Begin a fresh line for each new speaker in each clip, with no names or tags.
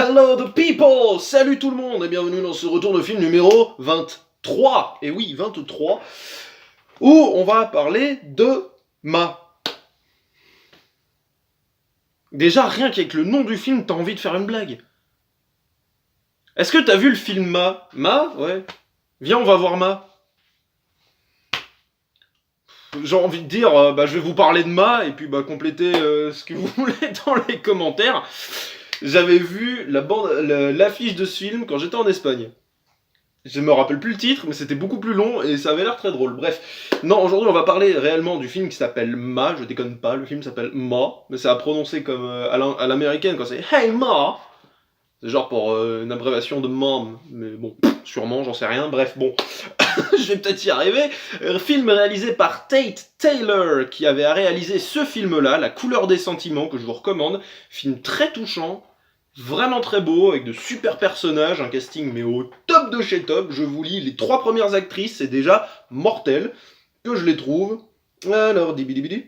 Hello the people! Salut tout le monde et bienvenue dans ce retour de film numéro 23. Et oui, 23, où on va parler de Ma. Déjà, rien qu'avec le nom du film, t'as envie de faire une blague. Est-ce que t'as vu le film Ma? Ma? Ouais. Viens, on va voir Ma. J'ai envie de dire, je vais vous parler de Ma, et puis complétez ce que vous voulez dans les commentaires. J'avais vu l'affiche de ce film quand j'étais en Espagne. Je me rappelle plus le titre, mais c'était beaucoup plus long et ça avait l'air très drôle. Bref, non, aujourd'hui on va parler réellement du film qui s'appelle Ma, je déconne pas, le film s'appelle Ma, mais c'est à prononcer comme à l'américaine quand c'est Hey Ma. C'est genre pour une abréviation de Mom, mais bon, sûrement, j'en sais rien, bref, bon, je vais peut-être y arriver. Film réalisé par Tate Taylor, qui avait réalisé ce film-là, La couleur des sentiments, que je vous recommande. Film très touchant, vraiment très beau, avec de super personnages, un casting mais au top de chez top. Je vous lis les 3 premières actrices, c'est déjà mortel, que je les trouve. Alors, dibidibidi.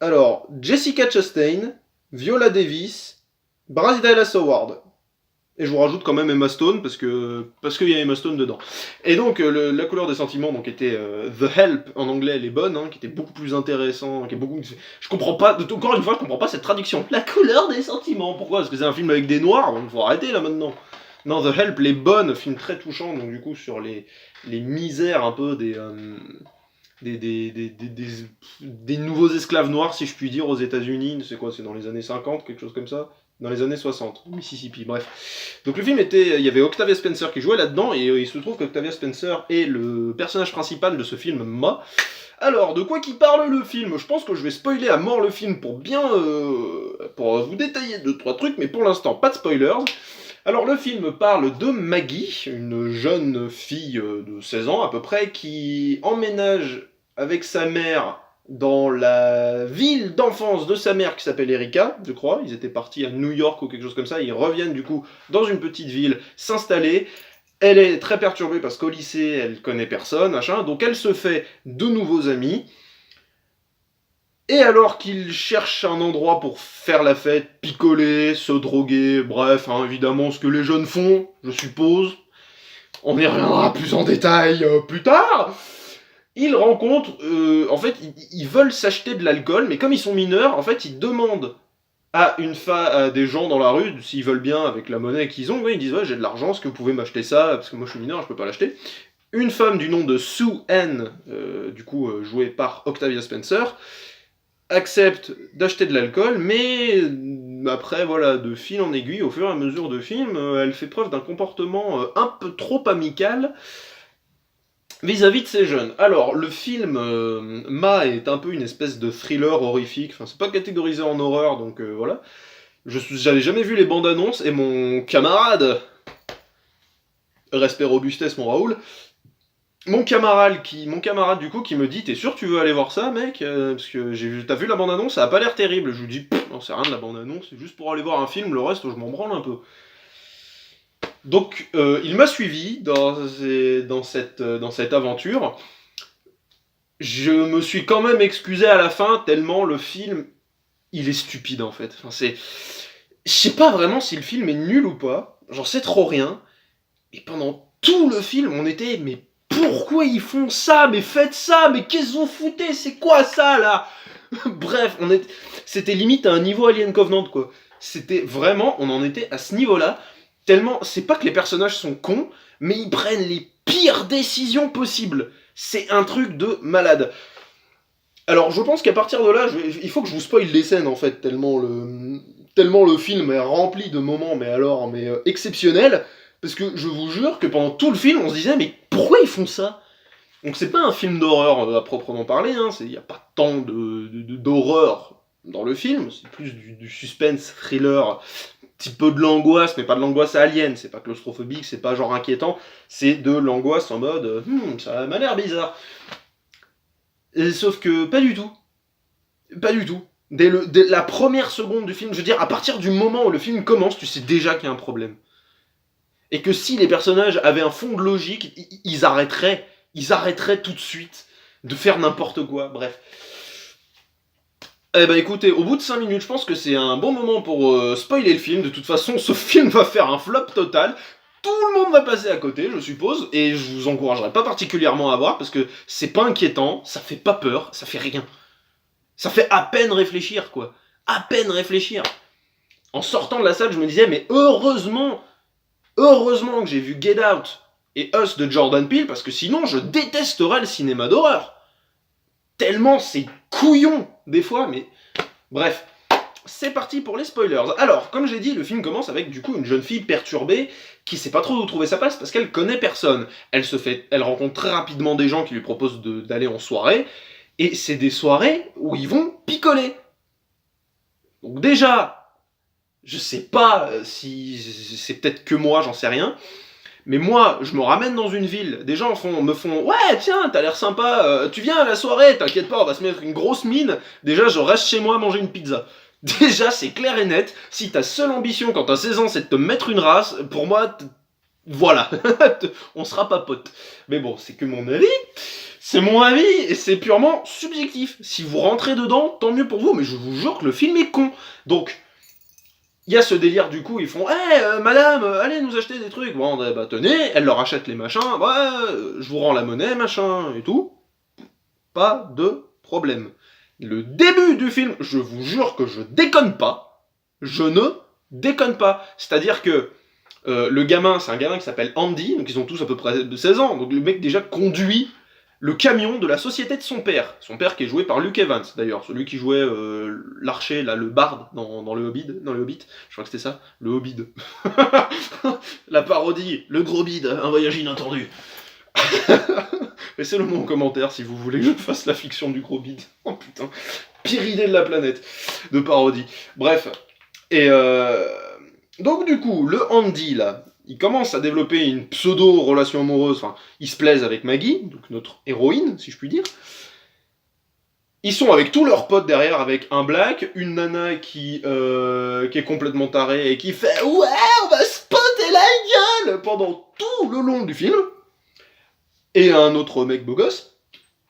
Alors, Jessica Chastain, Viola Davis, Bryce Dallas Howard. Et je vous rajoute quand même Emma Stone, parce qu'il y a Emma Stone dedans. Et donc, la couleur des sentiments, donc était The Help, en anglais, elle est bonne, hein, qui était beaucoup plus intéressant, qui est beaucoup... Je comprends pas, encore une fois, je comprends pas cette traduction. La couleur des sentiments, pourquoi? Parce que c'est un film avec des noirs, donc faut arrêter là maintenant. Non, The Help, les bonnes, film très touchant, donc du coup, sur les misères un peu des nouveaux esclaves noirs, si je puis dire, aux États-Unis. C'est quoi? C'est dans les années 50, quelque chose comme ça? Dans les années 60, Mississippi, bref. Donc le film était... Il y avait Octavia Spencer qui jouait là-dedans, et il se trouve qu'Octavia Spencer est le personnage principal de ce film Ma. Alors, de quoi qu'il parle le film? Je pense que je vais spoiler à mort le film pour bien... pour vous détailler 2-3 trucs, mais pour l'instant, pas de spoilers. Alors le film parle de Maggie, une jeune fille de 16 ans à peu près, qui emménage avec sa mère dans la ville d'enfance de sa mère qui s'appelle Erika, je crois. Ils étaient partis à New York ou quelque chose comme ça, ils reviennent du coup dans une petite ville s'installer. Elle est très perturbée parce qu'au lycée, elle connaît personne, machin, donc elle se fait de nouveaux amis. Et alors qu'il cherche un endroit pour faire la fête, picoler, se droguer, bref, hein, évidemment ce que les jeunes font, je suppose. On y reviendra plus en détail plus tard. Ils rencontrent, en fait, ils veulent s'acheter de l'alcool, mais comme ils sont mineurs, en fait, ils demandent à des gens dans la rue s'ils veulent bien avec la monnaie qu'ils ont. Ouais, ils disent ouais, j'ai de l'argent, est-ce que vous pouvez m'acheter ça? Parce que moi je suis mineur, je peux pas l'acheter. Une femme du nom de Sue Ann, du coup jouée par Octavia Spencer, accepte d'acheter de l'alcool, mais après, voilà, de fil en aiguille, au fur et à mesure de film, elle fait preuve d'un comportement un peu trop amical vis-à-vis de ces jeunes. Alors, le film Ma est un peu une espèce de thriller horrifique, enfin, c'est pas catégorisé en horreur, donc voilà. J'avais jamais vu les bandes annonces, et mon camarade, respect robustesse mon Raoul, mon camarade du coup qui me dit t'es sûr que tu veux aller voir ça mec parce que t'as vu la bande annonce, ça a pas l'air terrible. Je lui dis non, c'est rien de la bande annonce, c'est juste pour aller voir un film, le reste je m'en branle un peu. Donc il m'a suivi dans cette aventure. Je me suis quand même excusé à la fin tellement le film il est stupide en fait. Enfin, je sais pas vraiment si le film est nul ou pas, j'en sais trop rien. Et pendant tout le film on était mais pourquoi ils font ça? Mais faites ça! Mais qu'est-ce que vous foutez? C'est quoi ça, là? Bref, c'était limite à un niveau Alien Covenant, quoi. C'était vraiment... On en était à ce niveau-là. Tellement... C'est pas que les personnages sont cons, mais ils prennent les pires décisions possibles. C'est un truc de malade. Alors, je pense qu'à partir de là, il faut que je vous spoil les scènes, en fait, tellement le film est rempli de moments, mais exceptionnels. Parce que je vous jure que pendant tout le film, on se disait, mais pourquoi ils font ça? Donc c'est pas un film d'horreur à proprement parler, hein, il n'y a pas tant d'horreur dans le film, c'est plus du suspense, thriller, un petit peu de l'angoisse, mais pas de l'angoisse alien, c'est pas claustrophobique, c'est pas genre inquiétant, c'est de l'angoisse en mode ça m'a l'air bizarre. Et sauf que pas du tout. Pas du tout. Dès la première seconde du film, je veux dire, à partir du moment où le film commence, tu sais déjà qu'il y a un problème. Et que si les personnages avaient un fond de logique, ils arrêteraient tout de suite de faire n'importe quoi, bref. Eh ben écoutez, au bout de 5 minutes, je pense que c'est un bon moment pour spoiler le film. De toute façon, ce film va faire un flop total. Tout le monde va passer à côté, je suppose, et je vous encouragerai pas particulièrement à voir parce que c'est pas inquiétant, ça fait pas peur, ça fait rien. Ça fait à peine réfléchir, quoi. À peine réfléchir. En sortant de la salle, je me disais, mais heureusement que j'ai vu Get Out et Us de Jordan Peele, parce que sinon je détesterais le cinéma d'horreur. Tellement c'est couillon, des fois, mais... Bref, c'est parti pour les spoilers. Alors, comme j'ai dit, le film commence avec du coup une jeune fille perturbée qui sait pas trop où trouver sa place parce qu'elle connaît personne. Elle rencontre très rapidement des gens qui lui proposent d'aller en soirée, et c'est des soirées où ils vont picoler. Donc déjà, je sais pas si c'est peut-être que moi, j'en sais rien, mais moi, je me ramène dans une ville, des gens me font ouais, tiens, t'as l'air sympa, tu viens à la soirée, t'inquiète pas, on va se mettre une grosse mine. Déjà, je reste chez moi à manger une pizza. Déjà, c'est clair et net, si ta seule ambition quand t'as 16 ans, c'est de te mettre une race, pour moi, voilà, on sera pas potes. Mais bon, c'est que mon avis, c'est mon avis, et c'est purement subjectif. Si vous rentrez dedans, tant mieux pour vous, mais je vous jure que le film est con. Donc, il y a ce délire du coup, ils font hey, madame, allez nous acheter des trucs. Bon, bah tenez, elle leur achète les machins, ouais, je vous rends la monnaie, machin, et tout. Pas de problème. Le début du film, je vous jure que je déconne pas. Je ne déconne pas. C'est-à-dire que le gamin, c'est un gamin qui s'appelle Andy, donc ils ont tous à peu près de 16 ans. Donc le mec déjà conduit le camion de la société de son père. Son père qui est joué par Luke Evans, d'ailleurs. Celui qui jouait l'archer, là, le barde dans le Hobbit. Dans le Hobbit, je crois que c'était ça. Le Hobbit. La parodie, le gros bide, un voyage inattendu. Laissez-le moi en commentaire si vous voulez que je fasse la fiction du gros bide. Oh putain. Pire idée de la planète de parodie. Bref. Et donc du coup, le Andy, là, il commence à développer une pseudo-relation amoureuse, enfin, il se plaise avec Maggie, donc notre héroïne, si je puis dire. Ils sont avec tous leurs potes derrière, avec un black, une nana qui est complètement tarée et qui fait « Ouais, on va spotter la gueule !» pendant tout le long du film. Et un autre mec beau gosse.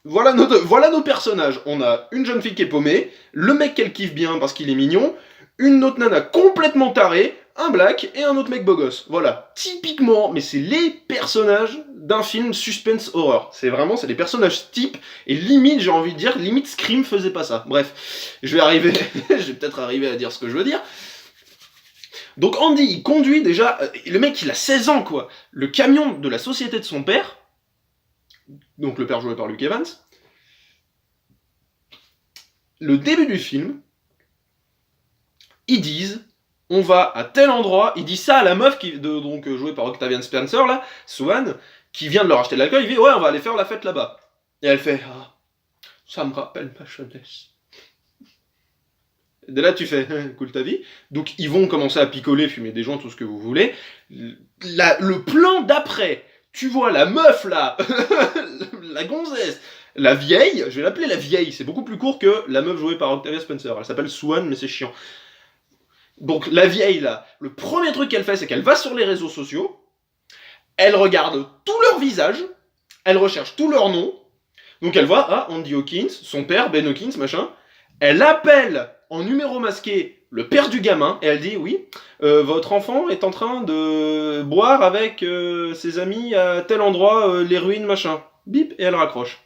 Voilà nos personnages. On a une jeune fille qui est paumée, le mec qu'elle kiffe bien parce qu'il est mignon, une autre nana complètement tarée, un black et un autre mec beau gosse. Voilà, typiquement, mais c'est les personnages d'un film suspense horror. C'est les personnages types, et limite, j'ai envie de dire, limite Scream faisait pas ça. Bref, je vais peut-être arriver à dire ce que je veux dire. Donc Andy, il conduit déjà, le mec il a 16 ans quoi, le camion de la société de son père, donc le père joué par Luke Evans. Le début du film, ils disent on va à tel endroit, il dit ça à la meuf donc jouée par Octavia Spencer là, Swan, qui vient de leur acheter de l'alcool, il dit ouais on va aller faire la fête là-bas. Et elle fait ah, ça me rappelle ma jeunesse. De là tu fais cool ta vie. Donc ils vont commencer à picoler, fumer des joints, tout ce que vous voulez. Le plan d'après, tu vois la meuf là, la gonzesse, la vieille, je vais l'appeler la vieille, c'est beaucoup plus court que la meuf jouée par Octavia Spencer. Elle s'appelle Swan, mais c'est chiant. Donc la vieille là, le premier truc qu'elle fait, c'est qu'elle va sur les réseaux sociaux, elle regarde tous leurs visages, elle recherche tous leurs noms, donc elle voit, ah, Andy Hawkins, son père, Ben Hawkins, machin, elle appelle en numéro masqué le père du gamin, et elle dit, oui, votre enfant est en train de boire avec ses amis à tel endroit, les ruines, machin. Bip, et elle raccroche.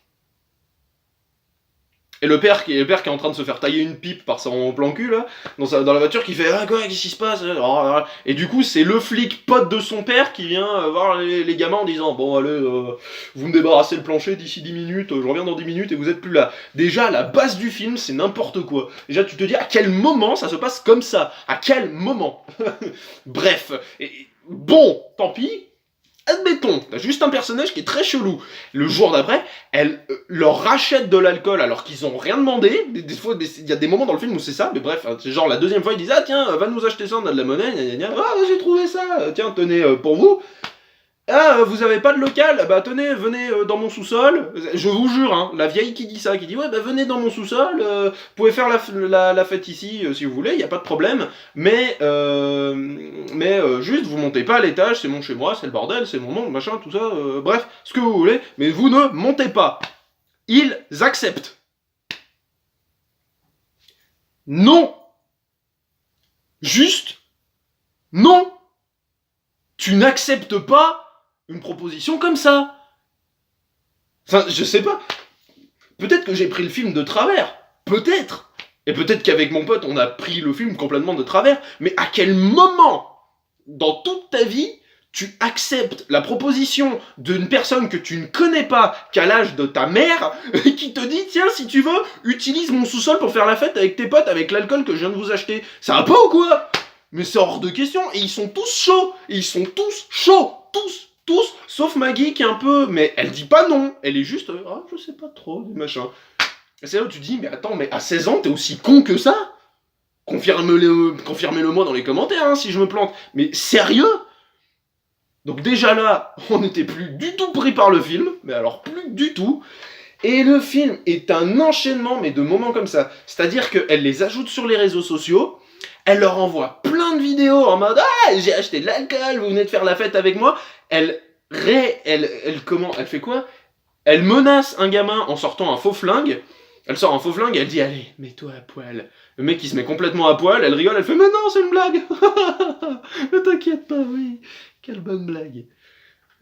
Et le père qui est en train de se faire tailler une pipe par son plan cul, là, dans la voiture, qui fait « Ah quoi, qu'est-ce qui se passe ?» Et du coup, c'est le flic pote de son père qui vient voir les gamins en disant « Bon, allez, vous me débarrassez le plancher d'ici 10 minutes, je reviens dans 10 minutes et vous êtes plus là. » Déjà, la base du film, c'est n'importe quoi. Déjà, tu te dis à quel moment ça se passe comme ça. À quel moment. Bref. Bon, tant pis. Admettons, t'as juste un personnage qui est très chelou. Le jour d'après, elle leur rachète de l'alcool alors qu'ils ont rien demandé. Des fois, il y a des moments dans le film où c'est ça, mais bref, c'est genre la deuxième fois, ils disent « Ah tiens, va nous acheter ça, on a de la monnaie, gna gna gna. Ah, j'ai trouvé ça, tiens, tenez, pour vous. Ah, vous avez pas de local? Bah tenez, venez dans mon sous-sol. » Je vous jure, hein, la vieille qui dit ça, qui dit « Ouais, bah venez dans mon sous-sol, vous pouvez faire la fête ici si vous voulez, y a pas de problème. Mais juste, vous montez pas à l'étage, c'est mon chez moi, c'est le bordel, c'est mon monde, machin, tout ça, bref, ce que vous voulez, mais vous ne montez pas. » Ils acceptent. Non. Juste, non. Tu n'acceptes pas une proposition comme ça. Enfin, je sais pas. Peut-être que j'ai pris le film de travers. Peut-être. Et peut-être qu'avec mon pote, on a pris le film complètement de travers. Mais à quel moment, dans toute ta vie, tu acceptes la proposition d'une personne que tu ne connais pas, qu'à l'âge de ta mère, qui te dit, tiens, si tu veux, utilise mon sous-sol pour faire la fête avec tes potes, avec l'alcool que je viens de vous acheter. Ça va pas ou quoi? Mais c'est hors de question. Et ils sont tous chauds. Et ils sont tous chauds. Tous, sauf Maggie qui est un peu... Mais elle dit pas non. Elle est juste, ah, je sais pas trop, des machins. Et c'est là où tu te dis, mais attends, mais à 16 ans, t'es aussi con que ça? Confirmez-le moi dans les commentaires, hein, si je me plante. Mais sérieux? Donc déjà là, on n'était plus du tout pris par le film, mais alors plus du tout. Et le film est un enchaînement, mais de moments comme ça. C'est-à-dire qu'elle les ajoute sur les réseaux sociaux, elle leur envoie plein de vidéos en mode « Ah, j'ai acheté de l'alcool, vous venez de faire la fête avec moi ». Elle fait quoi? Elle menace un gamin en sortant un faux flingue. Elle sort un faux flingue et elle dit « Allez, mets-toi à poil ». Le mec il se met complètement à poil, elle rigole, elle fait « Mais non, c'est une blague !» Ne t'inquiète pas, oui. Quelle bonne blague.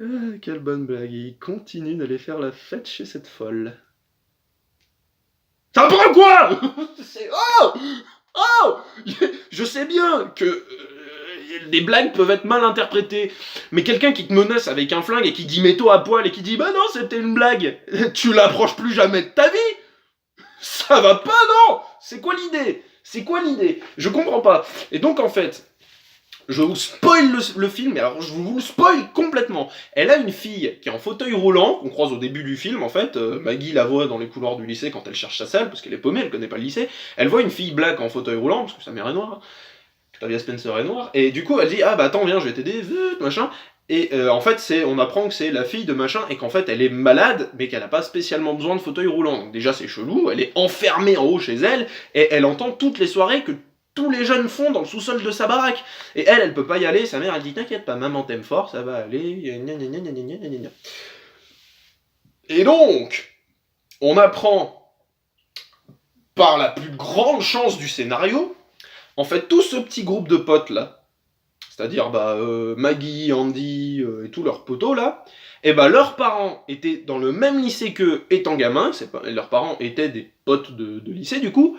Ah, quelle bonne blague. Et il continue d'aller faire la fête chez cette folle. Ça prend quoi? C'est... Oh! Oh! Je sais bien que les blagues peuvent être mal interprétées, mais quelqu'un qui te menace avec un flingue et qui dit mets-toi à poil et qui dit bah non, c'était une blague, tu l'approches plus jamais de ta vie? Ça va pas, non? C'est quoi l'idée? C'est quoi l'idée? Je comprends pas. Et donc en fait, je vous spoil le film, mais alors je vous le spoil complètement. Elle a une fille qui est en fauteuil roulant, qu'on croise au début du film en fait. Maggie la voit dans les couloirs du lycée quand elle cherche sa salle, parce qu'elle est paumée, elle connaît pas le lycée. Elle voit une fille black en fauteuil roulant, parce que sa mère est noire. Octavia Spencer est noire. Et du coup elle dit ah bah attends viens je vais t'aider, machin. Et en fait on apprend que c'est la fille de machin et qu'en fait elle est malade, mais qu'elle a pas spécialement besoin de fauteuil roulant. Donc déjà c'est chelou, elle est enfermée en haut chez elle, et elle entend toutes les soirées que tous les jeunes font dans le sous-sol de sa baraque. Et elle peut pas y aller, sa mère elle dit t'inquiète pas, maman t'aime fort, ça va aller, gna gna gna gna gna gna gna. Et donc, on apprend, par la plus grande chance du scénario, en fait tout ce petit groupe de potes là, c'est-à-dire Maggie, Andy et tous leurs potos là, et leurs parents étaient dans le même lycée qu'eux étant gamins, leurs parents étaient des potes de lycée du coup,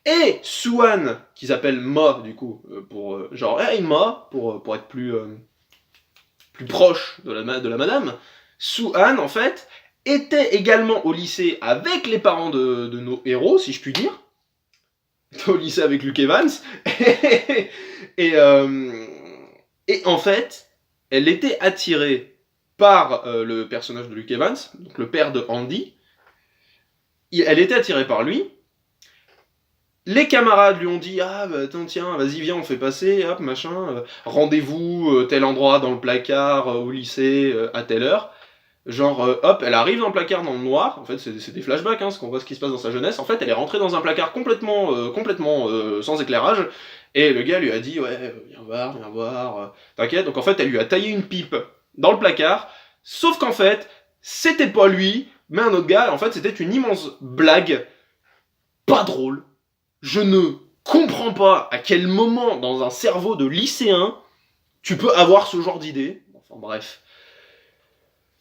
et Sue-Ann, qu'ils appellent Ma, du coup, pour genre, hey Ma, pour être plus proche de la madame, Sue-Ann, en fait, était également au lycée avec les parents de nos héros, si je puis dire. Au lycée avec Luke Evans. et en fait, elle était attirée par le personnage de Luke Evans, donc le père de Andy. Elle était attirée par lui. Les camarades lui ont dit ah bah tiens vas-y viens on fait passer hop machin rendez-vous tel endroit dans le placard au lycée à telle heure, genre hop elle arrive dans le placard dans le noir, en fait c'est des flashbacks hein, ce qu'on voit ce qui se passe dans sa jeunesse, en fait elle est rentrée dans un placard complètement sans éclairage, et le gars lui a dit ouais viens voir t'inquiète, donc en fait elle lui a taillé une pipe dans le placard, sauf qu'en fait c'était pas lui mais un autre gars, en fait c'était une immense blague pas drôle. Je ne comprends pas à quel moment, dans un cerveau de lycéen, tu peux avoir ce genre d'idée. Enfin bref.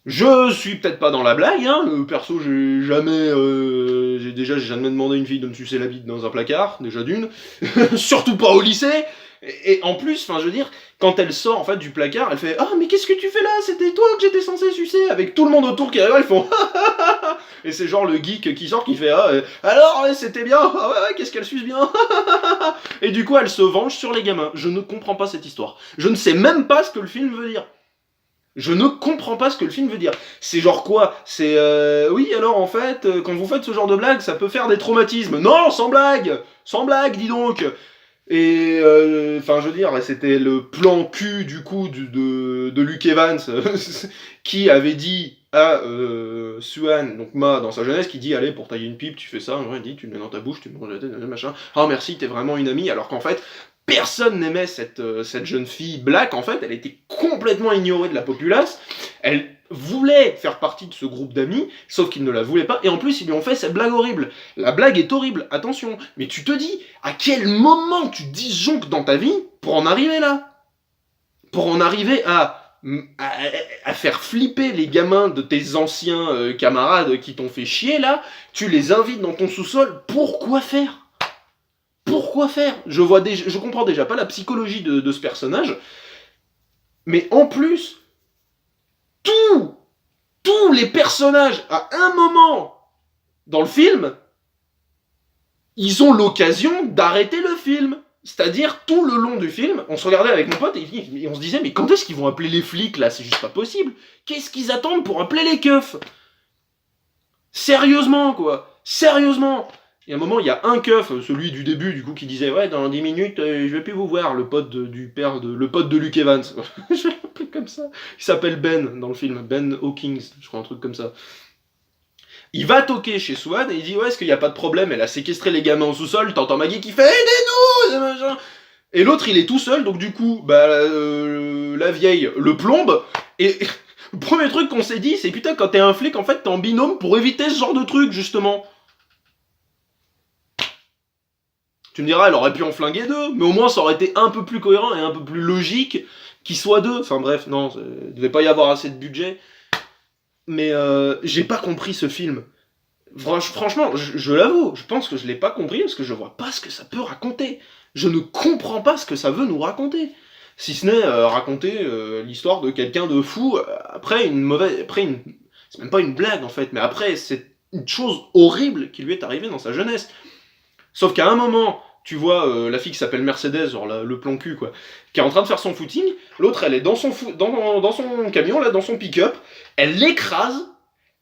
Je suis peut-être pas dans la blague, hein. Perso, j'ai jamais demandé à une fille de me sucer la bite dans un placard, déjà d'une. Surtout pas au lycée. Et en plus, enfin, je veux dire, quand elle sort en fait du placard, elle fait ah mais qu'est-ce que tu fais là? C'était toi que j'étais censé sucer, avec tout le monde autour qui arrive, ils font et c'est genre le geek qui sort qui fait ah alors ouais, c'était bien, ah ouais qu'est-ce qu'elle suce bien. Et du coup elle se venge sur les gamins. Je ne comprends pas cette histoire. Je ne sais même pas ce que le film veut dire. Je ne comprends pas ce que le film veut dire. C'est genre quoi? C'est oui alors en fait quand vous faites ce genre de blague ça peut faire des traumatismes. Non sans blague, dis donc. Et enfin je veux dire c'était le plan cul du coup de Luke Evans qui avait dit à Sue-Ann, donc Ma dans sa jeunesse, qui dit allez pour tailler une pipe tu fais ça, ouais, dis tu le mets dans ta bouche, tu me manges la tête, machin, oh merci t'es vraiment une amie, alors qu'en fait personne n'aimait cette jeune fille black, en fait elle était complètement ignorée de la populace, Elle voulait faire partie de ce groupe d'amis, sauf qu'ils ne la voulaient pas, et en plus ils lui ont fait cette blague horrible. La blague est horrible, attention, mais tu te dis, à quel moment tu disjonctes dans ta vie pour en arriver là? Pour en arriver à faire flipper les gamins de tes anciens camarades qui t'ont fait chier là, tu les invites dans ton sous-sol, pourquoi faire? Pourquoi faire? Je comprends déjà pas la psychologie de ce personnage, mais en plus, tous les personnages, à un moment dans le film, ils ont l'occasion d'arrêter le film. C'est-à-dire, tout le long du film, on se regardait avec mon pote et on se disait, mais quand est-ce qu'ils vont appeler les flics, là? C'est juste pas possible. Qu'est-ce qu'ils attendent pour appeler les keufs? Sérieusement, quoi. Sérieusement. Et à un moment, il y a un keuf, celui du début, du coup, qui disait, ouais, dans 10 minutes, je vais plus vous voir, le pote le pote de Luke Evans. Je l'appelle comme ça. Il s'appelle Ben, dans le film. Ben Hawkins, je crois, un truc comme ça. Il va toquer chez Swan et il dit, ouais, est-ce qu'il n'y a pas de problème? Elle a séquestré les gamins au sous-sol, t'entends Maggie qui fait, aidez-nous! Et l'autre, il est tout seul, donc du coup, la vieille le plombe, et le premier truc qu'on s'est dit, c'est putain, quand t'es un flic, en fait, t'es en binôme pour éviter ce genre de truc, justement. Tu me diras, elle aurait pu en flinguer deux, mais au moins ça aurait été un peu plus cohérent et un peu plus logique qu'ils soient deux. Enfin bref, non, il devait pas y avoir assez de budget. Mais j'ai pas compris ce film. Franchement, je l'avoue, je pense que je l'ai pas compris parce que je vois pas ce que ça peut raconter. Je ne comprends pas ce que ça veut nous raconter. Si ce n'est raconter l'histoire de quelqu'un de fou après une mauvaise... C'est même pas une blague en fait, mais après c'est une chose horrible qui lui est arrivée dans sa jeunesse. Sauf qu'à un moment, tu vois la fille qui s'appelle Mercedes, genre le plan cul quoi, qui est en train de faire son footing, l'autre elle est dans son camion, là, dans son pick-up, elle l'écrase,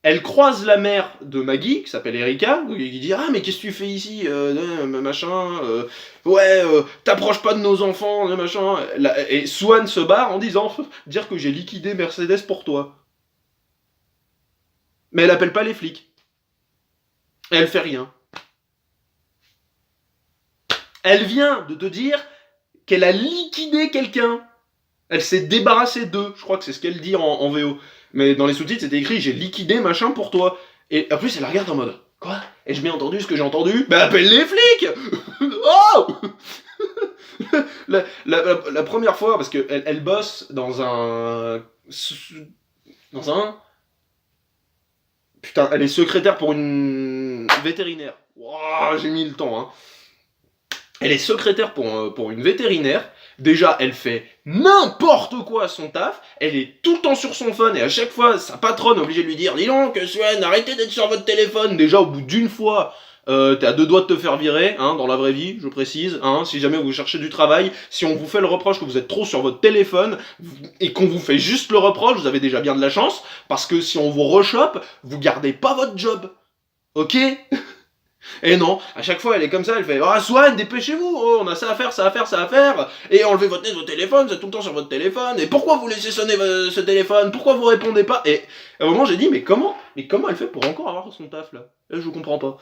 elle croise la mère de Maggie, qui s'appelle Erika, qui dit ah mais qu'est-ce que tu fais ici, machin, t'approches pas de nos enfants, machin, et Swan se barre en disant dire que j'ai liquidé Mercedes pour toi. Mais elle appelle pas les flics. Et elle fait rien. Elle vient de te dire qu'elle a liquidé quelqu'un. Elle s'est débarrassée d'eux. Je crois que c'est ce qu'elle dit en VO. Mais dans les sous-titres, c'était écrit « J'ai liquidé machin pour toi ». Et en plus, elle la regarde en mode « Quoi ? Ai-je bien entendu ce que j'ai entendu ? Bah appelle les flics !» Oh la première fois, parce qu'elle elle bosse dans un... Putain, elle est secrétaire pour une vétérinaire. Wow, j'ai mis le temps, hein. Elle est secrétaire pour une vétérinaire. Déjà, elle fait n'importe quoi à son taf. Elle est tout le temps sur son phone et à chaque fois, sa patronne est obligée de lui dire « Dis donc, Swan, arrêtez d'être sur votre téléphone !» Déjà, au bout d'une fois, t'es à deux doigts de te faire virer, hein, dans la vraie vie, je précise. Hein, si jamais vous cherchez du travail, si on vous fait le reproche que vous êtes trop sur votre téléphone et qu'on vous fait juste le reproche, vous avez déjà bien de la chance. Parce que si on vous rechoppe, vous gardez pas votre job. Ok ? Et non, à chaque fois elle est comme ça, elle fait « Ah Swan, dépêchez-vous, oh, on a ça à faire, et enlevez votre nez de votre téléphone, vous êtes tout le temps sur votre téléphone, et pourquoi vous laissez sonner ce téléphone, pourquoi vous répondez pas ?» Et à un moment j'ai dit « Mais comment elle fait pour encore avoir son taf là ?» Là je comprends pas.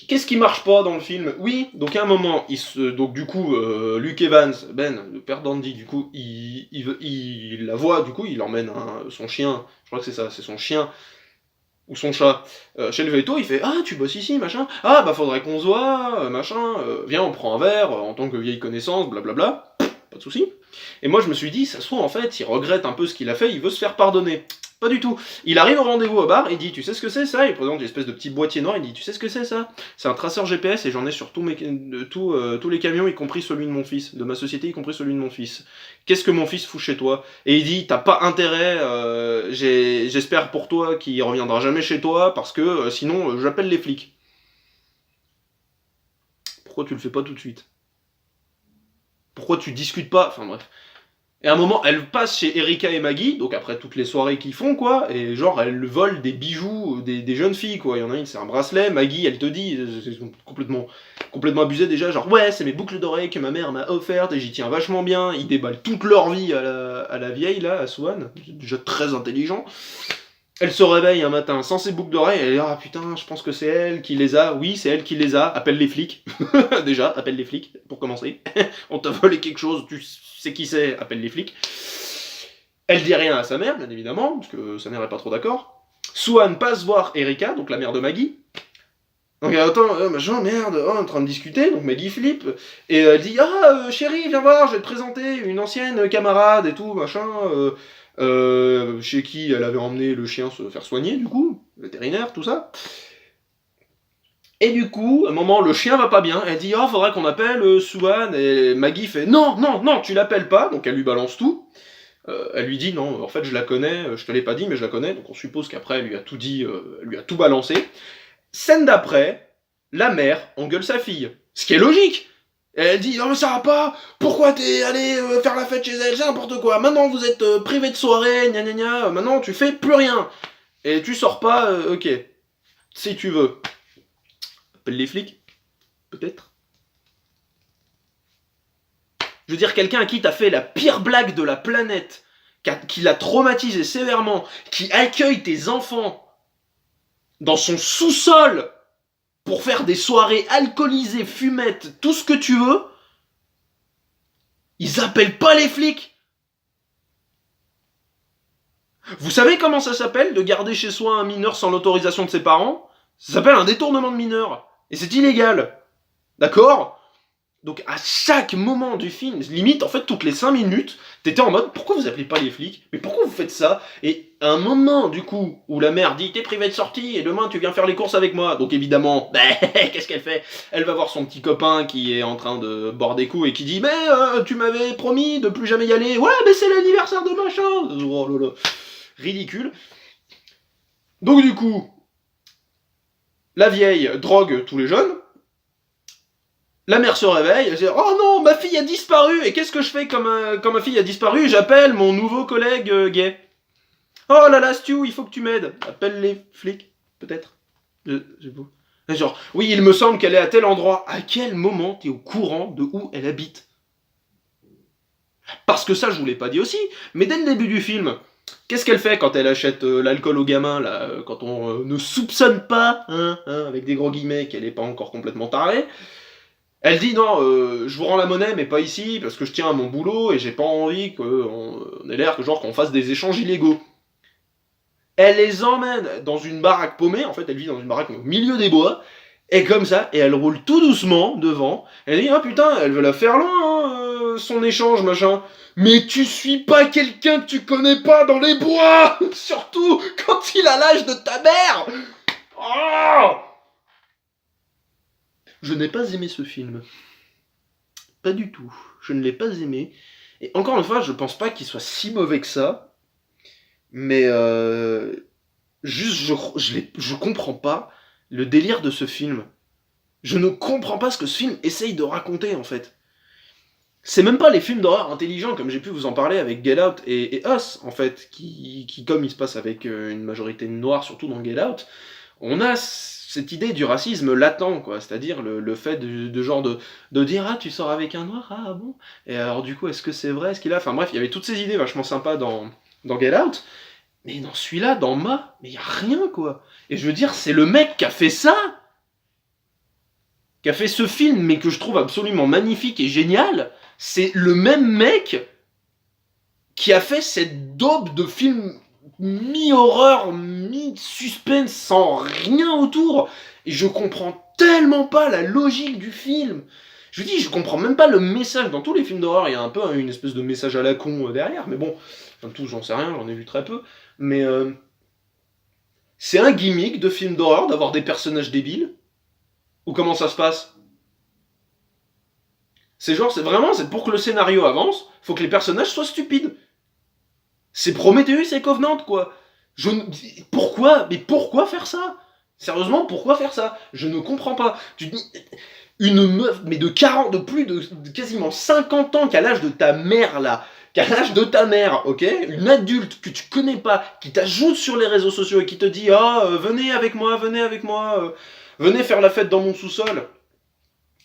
Qu'est-ce qui marche pas dans le film? Oui, donc à un moment, donc du coup, Luke Evans, Ben, le père d'Andy, du coup, il la voit, du coup, il emmène son chien, je crois que c'est ça, c'est son chien, ou son chat, chez le veto, il fait « Ah, tu bosses ici, machin, ah, bah faudrait qu'on se voit, machin, viens, on prend un verre, en tant que vieille connaissance, blablabla, pas de soucis. » Et moi je me suis dit, ça se trouve en fait, il regrette un peu ce qu'il a fait, il veut se faire pardonner. Pas du tout. Il arrive au rendez-vous au bar, il dit « Tu sais ce que c'est ça ?» Il présente une espèce de petit boîtier noir, il dit « Tu sais ce que c'est ça ?» C'est un traceur GPS et j'en ai sur tous les camions, y compris celui de mon fils, de ma société, y compris celui de mon fils. Qu'est-ce que mon fils fout chez toi? Et il dit « T'as pas intérêt, j'espère pour toi qu'il reviendra jamais chez toi, parce que sinon j'appelle les flics. » Pourquoi tu le fais pas tout de suite? Pourquoi tu discutes pas? Enfin bref. Et à un moment, elle passe chez Erika et Maggie, donc après toutes les soirées qu'ils font, quoi, et genre, elle vole des bijoux des jeunes filles, quoi. Il y en a une, c'est un bracelet, Maggie, elle te dit, c'est complètement abusé déjà, genre, ouais, c'est mes boucles d'oreilles que ma mère m'a offertes, et j'y tiens vachement bien, ils déballent toute leur vie à la vieille, là, à Swan, déjà très intelligent. Elle se réveille un matin sans ses boucles d'oreilles, elle dit « Ah putain, je pense que c'est elle qui les a. » Oui, c'est elle qui les a. Appelle les flics. Déjà, appelle les flics, pour commencer. On t'a volé quelque chose, tu sais qui c'est, appelle les flics. Elle dit rien à sa mère, bien évidemment, parce que sa mère est pas trop d'accord. Swan passe voir Erika, donc la mère de Maggie. Donc attends, machin, merde, on est en train de discuter, donc Maggie flippe, et elle dit chérie, viens voir, je vais te présenter une ancienne camarade et tout, machin, chez qui elle avait emmené le chien se faire soigner, du coup, vétérinaire, tout ça. Et du coup, à un moment, le chien va pas bien, elle dit faudrait qu'on appelle Swan, et Maggie fait non, non, non, tu l'appelles pas, donc elle lui balance tout. Elle lui dit non, en fait je la connais, je te l'ai pas dit, mais je la connais, donc on suppose qu'après elle lui a tout dit, elle lui a tout balancé. Scène d'après, la mère engueule sa fille. Ce qui est logique. Elle dit non mais ça va pas, pourquoi t'es allé faire la fête chez elle, c'est n'importe quoi, maintenant vous êtes privé de soirée, gna gna gna, maintenant tu fais plus rien. Et tu sors pas, ok. Si tu veux. Appelle les flics, peut-être. Je veux dire, quelqu'un à qui t'as fait la pire blague de la planète, qui l'a traumatisé sévèrement, qui accueille tes enfants dans son sous-sol pour faire des soirées alcoolisées, fumettes, tout ce que tu veux, ils appellent pas les flics. Vous savez comment ça s'appelle de garder chez soi un mineur sans l'autorisation de ses parents? Ça s'appelle un détournement de mineur. Et c'est illégal. D'accord? Donc à chaque moment du film, limite en fait toutes les 5 minutes, t'étais en mode pourquoi vous appelez pas les flics? Mais pourquoi vous faites ça? Et à un moment du coup où la mère dit t'es privé de sortie et demain tu viens faire les courses avec moi, donc évidemment, qu'est-ce qu'elle fait? Elle va voir son petit copain qui est en train de boire des coups et qui dit mais tu m'avais promis de plus jamais y aller. Ouais mais c'est l'anniversaire de machin. Oh là là, ridicule. Donc du coup, la vieille drogue tous les jeunes. La mère se réveille, elle dit oh non, ma fille a disparu. Et qu'est-ce que je fais quand ma fille a disparu? J'appelle mon nouveau collègue gay. Oh là là, Stu, il faut que tu m'aides. Appelle les flics, peut-être. Genre, oui, il me semble qu'elle est à tel endroit. À quel moment t'es au courant de où elle habite? Parce que ça, je vous l'ai pas dit aussi, mais dès le début du film, qu'est-ce qu'elle fait quand elle achète l'alcool aux gamins, là, quand on ne soupçonne pas, avec des gros guillemets, qu'elle est pas encore complètement tarée? Elle dit non, je vous rends la monnaie, mais pas ici, parce que je tiens à mon boulot et j'ai pas envie qu'on ait l'air que genre qu'on fasse des échanges illégaux. Elle les emmène dans une baraque paumée, en fait elle vit dans une baraque au milieu des bois, et comme ça, et elle roule tout doucement devant, elle dit ah putain, elle veut la faire loin, son échange, machin. Mais tu suis pas quelqu'un que tu connais pas dans les bois, surtout quand il a l'âge de ta mère. Oh, je n'ai pas aimé ce film. Pas du tout. Je ne l'ai pas aimé. Et encore une fois, je pense pas qu'il soit si mauvais que ça. Mais juste, je comprends pas le délire de ce film. Je ne comprends pas ce que ce film essaye de raconter, en fait. C'est même pas les films d'horreur intelligents, comme j'ai pu vous en parler avec Get Out et Us, en fait, qui comme il se passe avec une majorité noire, surtout dans Get Out, on a cette idée du racisme latent, quoi, c'est-à-dire le fait de genre de dire ah tu sors avec un noir, ah bon, et alors du coup est-ce que c'est vrai, est-ce qu'il a, enfin bref, il y avait toutes ces idées vachement sympas dans Get Out, mais dans celui-là, dans mais il y a rien, quoi, et je veux dire c'est le mec qui a fait ça, qui a fait ce film, mais que je trouve absolument magnifique et génial, c'est le même mec qui a fait cette daube de film mi-horreur, mi-suspense, sans rien autour. Et je comprends tellement pas la logique du film. Je vous dis, je comprends même pas le message. Dans tous les films d'horreur, il y a un peu une espèce de message à la con derrière. Mais bon, enfin tout, j'en sais rien, j'en ai vu très peu. Mais c'est un gimmick de film d'horreur d'avoir des personnages débiles. Ou comment ça se passe? C'est genre, c'est pour que le scénario avance, faut que les personnages soient stupides. C'est Prometheus et Covenant, quoi. Pourquoi? Mais pourquoi faire ça? Sérieusement, pourquoi faire ça? Je ne comprends pas. Tu dis, une meuf, mais de 40, de plus de quasiment 50 ans, qu'à l'âge de ta mère, là, qu'à l'âge de ta mère, ok? Une adulte que tu connais pas, qui t'ajoute sur les réseaux sociaux et qui te dit, venez avec moi, venez faire la fête dans mon sous-sol.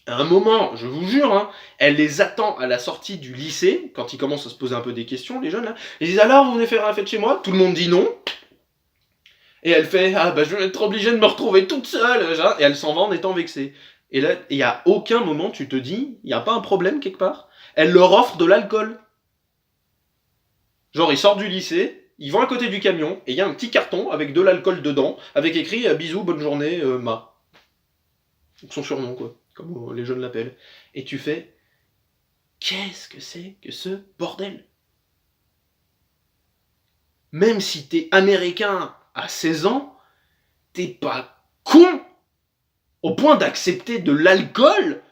À un moment, je vous jure, elle les attend à la sortie du lycée, quand ils commencent à se poser un peu des questions, les jeunes, là. Ils disent alors, vous venez faire la fête chez moi? Tout le monde dit non. Et elle fait, je vais être obligée de me retrouver toute seule, genre, et elle s'en va en étant vexée. Et là, il n'y a aucun moment, tu te dis, il n'y a pas un problème quelque part? Elle leur offre de l'alcool. Genre, ils sortent du lycée, ils vont à côté du camion, et il y a un petit carton avec de l'alcool dedans, avec écrit bisous, bonne journée, Ma. Son surnom, quoi, comme les jeunes l'appellent. Et tu fais, qu'est-ce que c'est que ce bordel? Même si t'es américain à 16 ans, t'es pas con au point d'accepter de l'alcool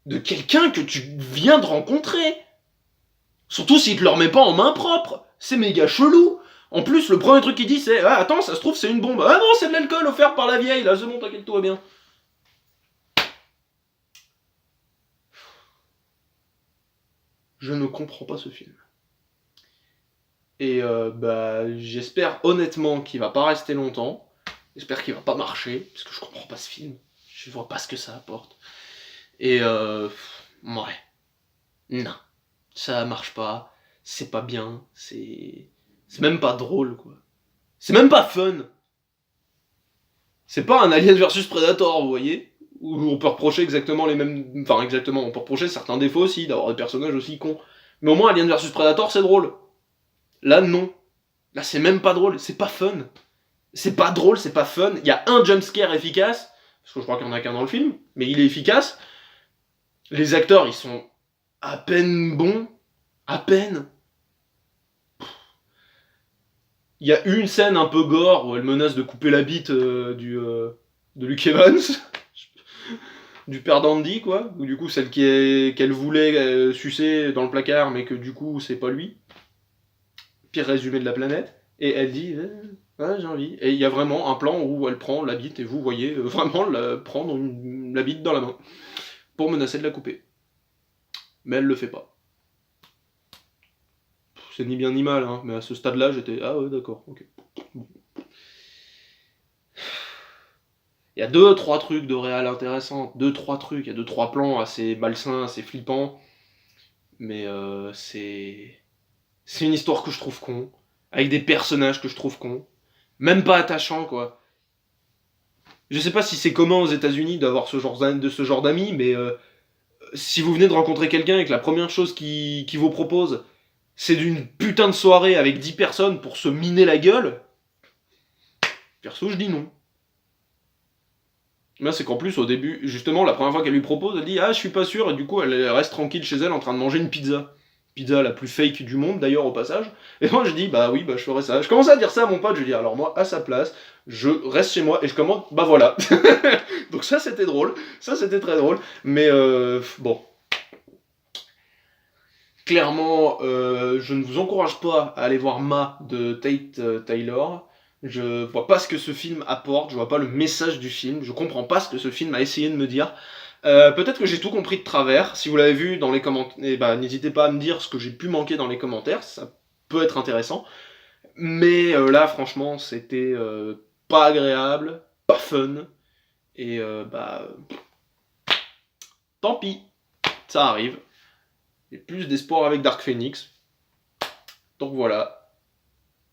de quelqu'un que tu viens de rencontrer. Surtout s'il te le remet pas en main propre. C'est méga chelou. En plus, le premier truc qu'il dit, c'est ah, attends, ça se trouve, c'est une bombe. Ah non, c'est de l'alcool offert par la vieille, là, c'est bon, t'inquiète, tout va bien. Je ne comprends pas ce film. Et j'espère honnêtement qu'il va pas rester longtemps. J'espère qu'il va pas marcher, parce que je comprends pas ce film. Je vois pas ce que ça apporte. Et ouais. Non. Ça marche pas. C'est pas bien. C'est même pas drôle, quoi. C'est même pas fun. C'est pas un Alien versus Predator, vous voyez, où on peut reprocher exactement les mêmes... Enfin, exactement, on peut reprocher certains défauts aussi, d'avoir des personnages aussi cons. Mais au moins, Alien versus Predator, c'est drôle. Là, non. Là, c'est même pas drôle, c'est pas fun. C'est pas drôle, c'est pas fun. Il y a un jumpscare efficace, parce que je crois qu'il y en a qu'un dans le film, mais il est efficace. Les acteurs, ils sont à peine bons. À peine. Il y a une scène un peu gore où elle menace de couper la bite de Luke Evans, du père d'Andy, quoi. Ou du coup, celle qu'elle voulait sucer dans le placard, mais que du coup, c'est pas lui. Pire résumé de la planète. Et elle dit ouais, j'ai envie. Et il y a vraiment un plan où elle prend la bite et vous voyez vraiment prendre la bite dans la main pour menacer de la couper. Mais elle le fait pas. C'est ni bien ni mal, hein, mais à ce stade-là, j'étais ah ouais, d'accord, ok. Bon. Il y a 2-3 trucs de réal intéressants, 2-3 trucs, il y a 2-3 plans assez malsains, assez flippants, mais c'est une histoire que je trouve con, avec des personnages que je trouve cons, même pas attachants, quoi. Je sais pas si c'est commun aux États-Unis d'avoir ce genre d'amis, mais si vous venez de rencontrer quelqu'un et que la première chose qu'il vous propose, c'est d'une putain de soirée avec 10 personnes pour se miner la gueule, perso, je dis non. Là, c'est qu'en plus, au début, justement, la première fois qu'elle lui propose, elle dit ah, je suis pas sûr, et du coup, elle reste tranquille chez elle en train de manger une pizza. Pizza la plus fake du monde, d'ailleurs, au passage. Et moi, je dis bah oui, bah je ferais ça. Je commence à dire ça à mon pote, je lui dis alors moi, à sa place, je reste chez moi et je commande, bah voilà. Donc ça, c'était drôle, ça, c'était très drôle, mais bon. Clairement, je ne vous encourage pas à aller voir Ma de Tate Taylor. Je vois pas ce que ce film apporte, je vois pas le message du film, je comprends pas ce que ce film a essayé de me dire. Peut-être que j'ai tout compris de travers. Si vous l'avez vu dans les commentaires, n'hésitez pas à me dire ce que j'ai pu manquer dans les commentaires, ça peut être intéressant. Mais là, franchement, c'était pas agréable, pas fun, et tant pis, ça arrive. J'ai plus d'espoir avec Dark Phoenix. Donc voilà,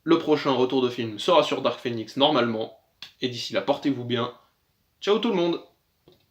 le prochain retour de film sera sur Dark Phoenix normalement. Et d'ici là, portez-vous bien. Ciao tout le monde!